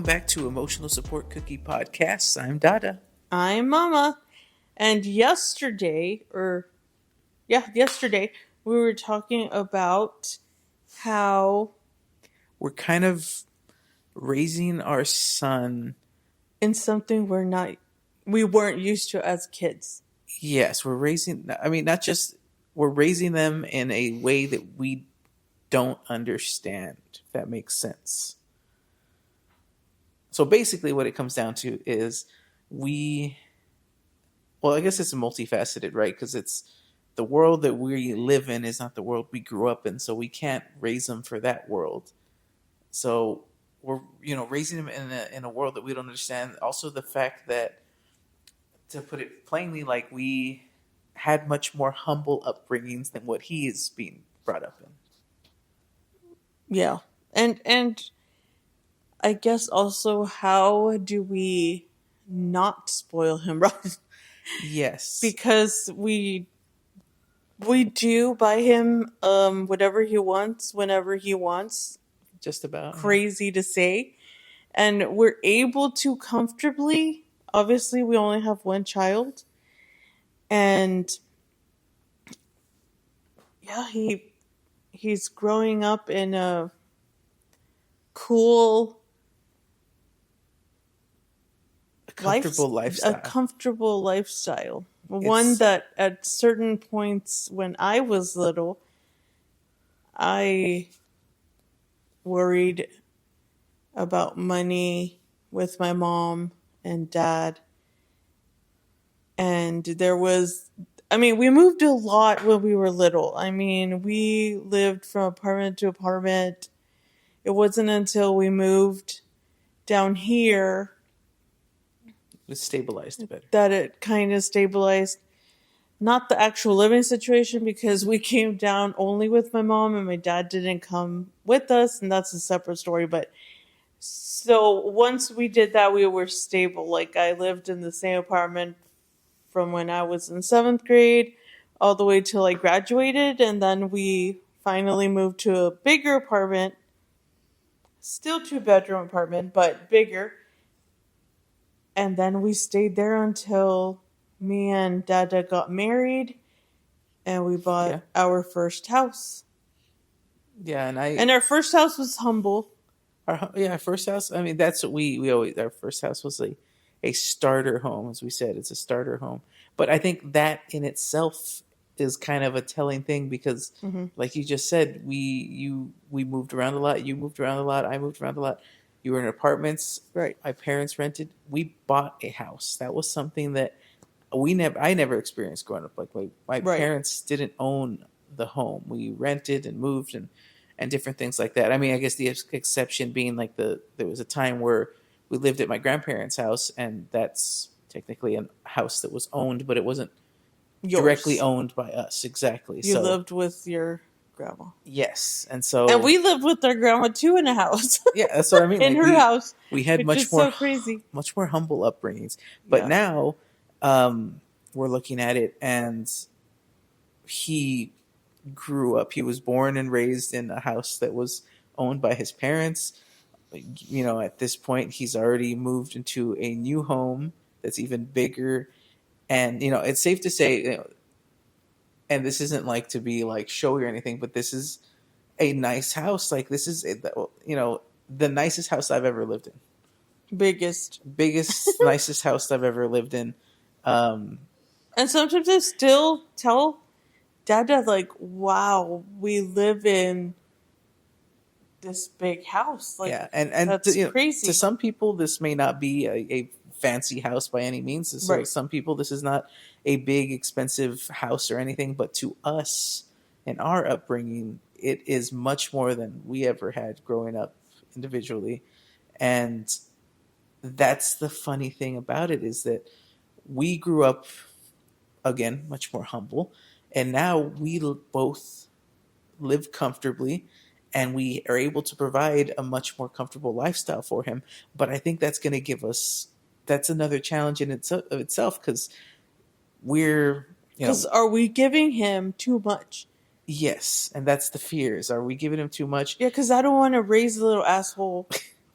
back to Emotional Support Cookie Podcasts. I'm Dada. I'm Mama. And yesterday, we were talking about how We're kind of raising our son. in something we weren't used to as kids. Yes, we're raising, not just, we're raising them in a way that we don't understand, if that makes sense. So basically what it comes down to is I guess it's multifaceted, right? Because it's the world that we live in is not the world we grew up in, so we can't raise them for that world. So we're raising them in a world that we don't understand. Also, the fact that, to put it plainly, like, we had much more humble upbringings than what he is being brought up in. Yeah. And I guess also, how do we not spoil him right? Yes. Because we do buy him whatever he wants whenever he wants. Just about. Crazy to say. And we're able to comfortably, obviously we only have one child, and yeah, he's growing up in a cool, comfortable lifestyle. A comfortable lifestyle. One that at certain points when I was little, I worried about money with my mom and dad. And we moved a lot when we were little. We lived from apartment to apartment. It wasn't until we moved down here It stabilized a bit. that it kind of stabilized. Not the actual living situation, because we came down only with my mom and my dad didn't come with us, and that's a separate story. But so once we did that, we were stable. Like, I lived in the same apartment from when I was in 7th grade all the way till I graduated, and then we finally moved to a bigger apartment, still 2-bedroom apartment, but bigger. And then we stayed there until me and Dada got married, and we bought our first house. Yeah, and our first house was humble. Our first house. That's what we always. Our first house was a starter home, as we said. It's a starter home, but I think that in itself is kind of a telling thing, because, like you just said, we moved around a lot. You moved around a lot. I moved around a lot. You were in apartments. Right. My parents rented. We bought a house. That was something that I never experienced growing up. Like, my parents didn't own the home. We rented and moved and different things like that. I guess the exception being, like, there was a time where we lived at my grandparents' house, and that's technically a house that was owned, but it wasn't directly owned by us. Exactly. You lived with your grandma. Yes. And we lived with our grandma too in a house. Yeah, that's what I mean. In her house. We had much more humble upbringings. But now we're looking at it, and he grew up. He was born and raised in a house that was owned by his parents. At this point, he's already moved into a new home that's even bigger. And, it's safe to say, and this isn't like to be like showy or anything, but this is a nice house. Like, this is, the nicest house I've ever lived in. Biggest, nicest house I've ever lived in. And sometimes I still tell Dada, like, wow, we live in this big house. Like, and that's crazy. To some people, this may not be a fancy house by any means. So some people, this is not a big, expensive house or anything. But to us, in our upbringing, it is much more than we ever had growing up individually. And that's the funny thing about it, is that we grew up, again, much more humble. And now we both live comfortably, and we are able to provide a much more comfortable lifestyle for him. But I think that's going to give us, that's another challenge in itself, because we're, because are we giving him too much? Yes, and that's the fears. Are we giving him too much? Yeah, because I don't want to raise a little asshole.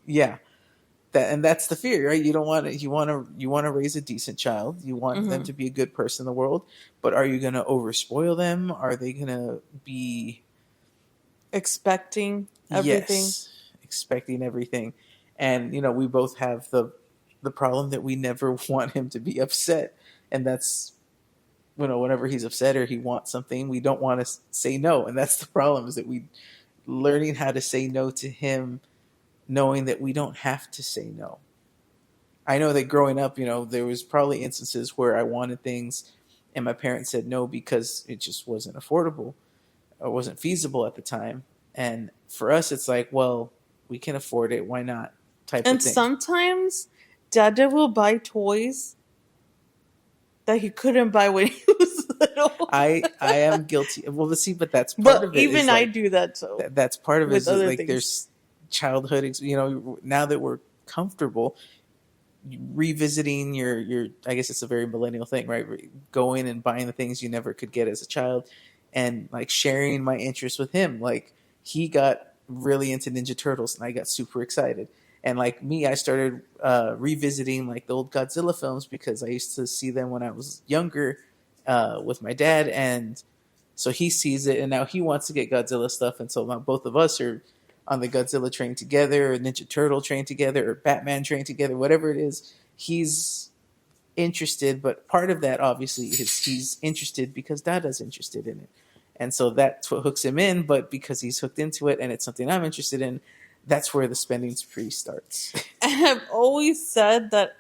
Yeah. that's the fear, right? You don't want to, you want to raise a decent child. You want them Hmm. to be a good person in the world, but are you going to overspoil them? Are they going to be, Expecting everything. yes, expecting everything? And we both have the problem that we never want him to be upset, and that's, whenever he's upset or he wants something, we don't want to say no, and that's the problem, is that we learning how to say no to him, knowing that we don't have to say no. I know that growing up, there was probably instances where I wanted things and my parents said no because it just wasn't affordable or wasn't feasible at the time. And for us, it's like, well, we can afford it. Why not? Type of And thing. sometimes Dada will buy toys that he couldn't buy when he was little. I am guilty. Well, let's see, but that's part But of it. Is even I like do that, so that's part of it. with Is that, other like, things. there's childhood. Now that we're comfortable, revisiting your I guess it's a very millennial thing, right? Going and buying the things you never could get as a child, and like sharing my interest with him. Like, he got really into Ninja Turtles and I got super excited, and like me, I started revisiting like the old Godzilla films because I used to see them when I was younger, with my dad. And so he sees it, and now he wants to get Godzilla stuff, and so now both of us are on the Godzilla train together, or Ninja Turtle train together, or Batman train together, whatever it is. He's interested, but part of that obviously is he's interested because Dada's interested in it, and so that's what hooks him in. But because he's hooked into it, and it's something I'm interested in, that's where the spending spree starts. And I've always said that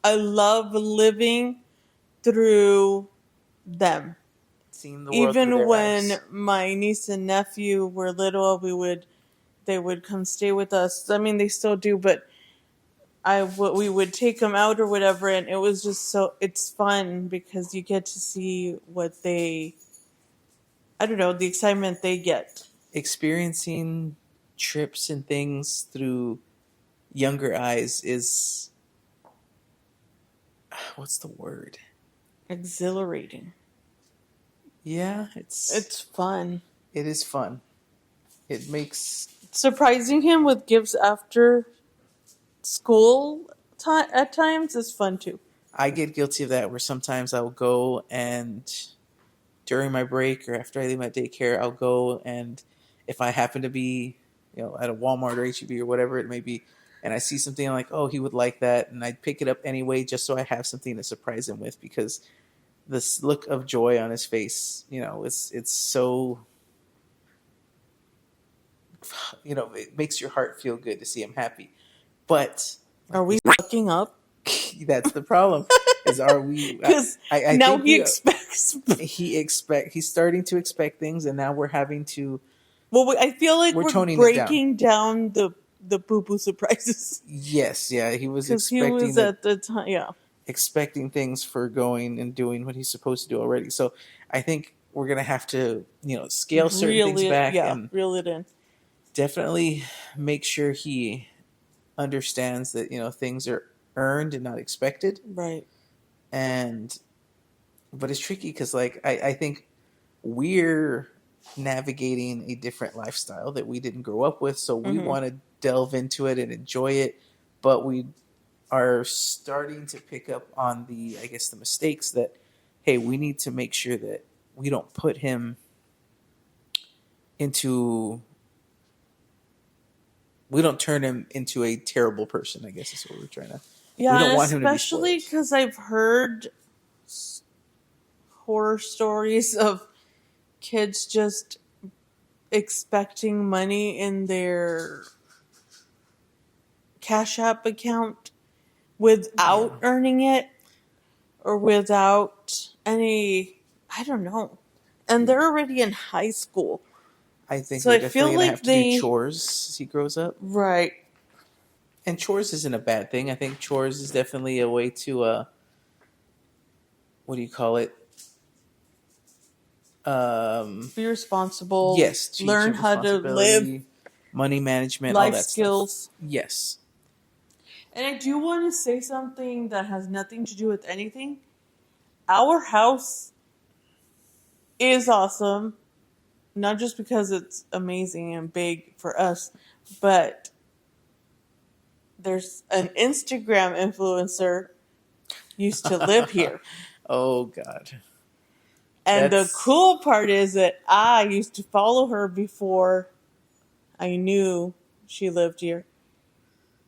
I love living through them. Seeing the world through Even their when eyes. my niece and nephew were little, they would come stay with us. I mean, they still do, but we would take them out or whatever, and it was just it's fun because you get to see what I don't know, the excitement they get. Experiencing trips and things through younger eyes is, what's the word? Exhilarating. Yeah, it's It's fun. it is fun. It makes Surprising him with gifts after school at times is fun too. I get guilty of that, where sometimes I'll go and during my break or after I leave my daycare, I'll go, and if I happen to be, at a Walmart or HEB or whatever it may be, and I see something, I'm like, oh, he would like that, and I pick it up anyway just so I have something to surprise him with, because this look of joy on his face, it's so, it makes your heart feel good to see him happy. But Are like we fucking up? that's the problem. Is are we? Because I now think he expects. he's starting to expect things, and now we're having to Well, I feel like we're we're toning it down. breaking down the poo poo surprises Yes, yeah, he was because he expecting was that, at the time. Yeah, expecting things for going and doing what he's supposed to do already. So I think we're gonna have to scale certain things back, and reel it in. definitely make sure he understands that things are earned and not expected. Right. And but it's tricky because, like, I think we're navigating a different lifestyle that we didn't grow up with, so we Mm-hmm. want to delve into it and enjoy it, but we are starting to pick up on the, I guess, the mistakes that, hey, we need to make sure that we don't put him into we don't turn him into a terrible person, I guess is what we're trying to. We Yeah, don't and want him to be especially spoiled. because I've heard horror stories of kids just expecting money in their Cash App account without Yeah. earning it or without any, I don't know. And they're already in high school. I think So we're I definitely feel going to have like to do they, chores as he grows up. right. And chores isn't a bad thing. I think chores is definitely a way to, what do you call it? Be responsible, Yes, teach learn you how to live, responsibility, money management, all life that stuff. skills. Yes. And I do want to say something that has nothing to do with anything. Our house is awesome, not just because it's amazing and big for us, but there's an Instagram influencer used to live here. Oh God, And the that's cool part is that I used to follow her before I knew she lived here.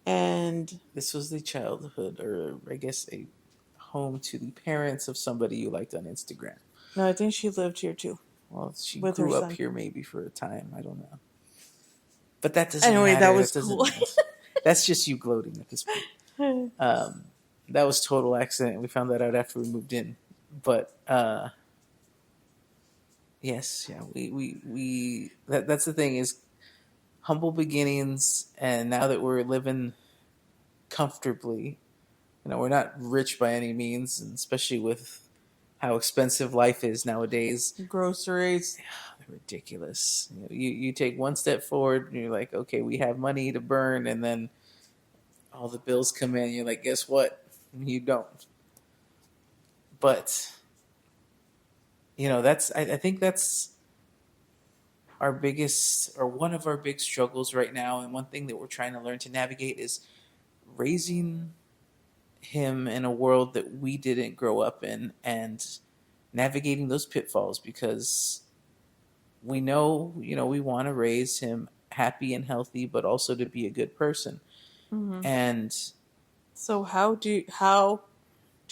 And this was the childhood, or I guess a home to the parents of somebody you liked on Instagram. no, I think she lived here too Well, she with her grew up son. here maybe for a time. I don't know, but that doesn't Anyway, that matter. That was cool. doesn't. That's just you gloating at this point. That was total accident. We found that out after we moved in, but yes, yeah, that's the thing is humble beginnings, and now that we're living comfortably, we're not rich by any means, and especially with how expensive life is nowadays. Groceries. They're ridiculous. You take one step forward, and you're like, okay, we have money to burn, and then all the bills come in. You're like, guess what? You don't. But I think that's our biggest, or one of our big struggles right now, and one thing that we're trying to learn to navigate is raising him in a world that we didn't grow up in, and navigating those pitfalls, because we know we want to raise him happy and healthy, but also to be a good person. Mm-hmm. And so how do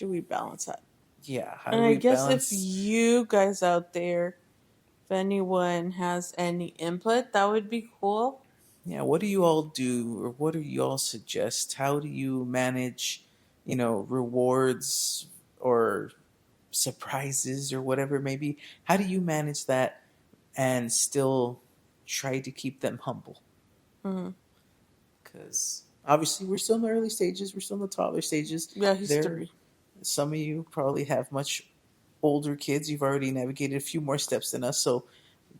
we balance that? Yeah, how and do I we guess balance? if you guys out there, if anyone has any input, that would be cool. Yeah, what do you all do, or what do you all suggest? How do you manage, rewards or surprises or whatever it may be? How do you manage that and still try to keep them humble? Mm-hmm. Because obviously we're still in the early stages, we're still in the toddler stages. Yeah, he's There, 3. some of you probably have much older kids. You've already navigated a few more steps than us. So,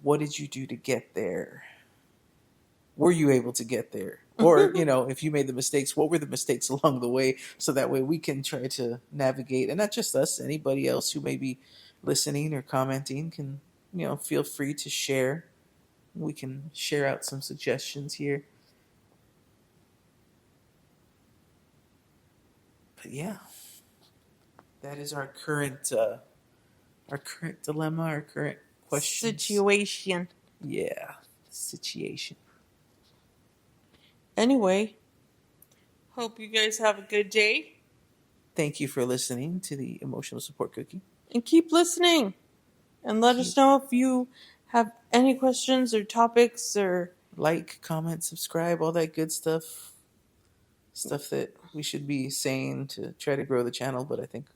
what did you do to get there? Were you able to get there? Or, if you made the mistakes, what were the mistakes along the way? So that way we can try to navigate, and not just us, anybody else who may be listening or commenting can, feel free to share. We can share out some suggestions here. But yeah, that is our current dilemma, our current questions. Situation. Yeah, situation. Anyway, hope you guys have a good day. Thank you for listening to the Emotional Support Cookie. And keep listening. And let us know if you have any questions or topics or... Like, comment, subscribe, all that good stuff. Stuff that we should be saying to try to grow the channel, but I think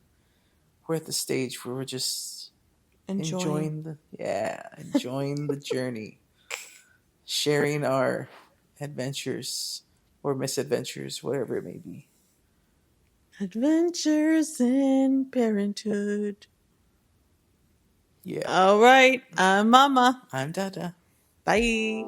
we're at the stage where we're just enjoying the journey. Sharing our adventures or misadventures, whatever it may be. Adventures in Parenthood. Yeah. All right. I'm Mama. I'm Dada. Bye.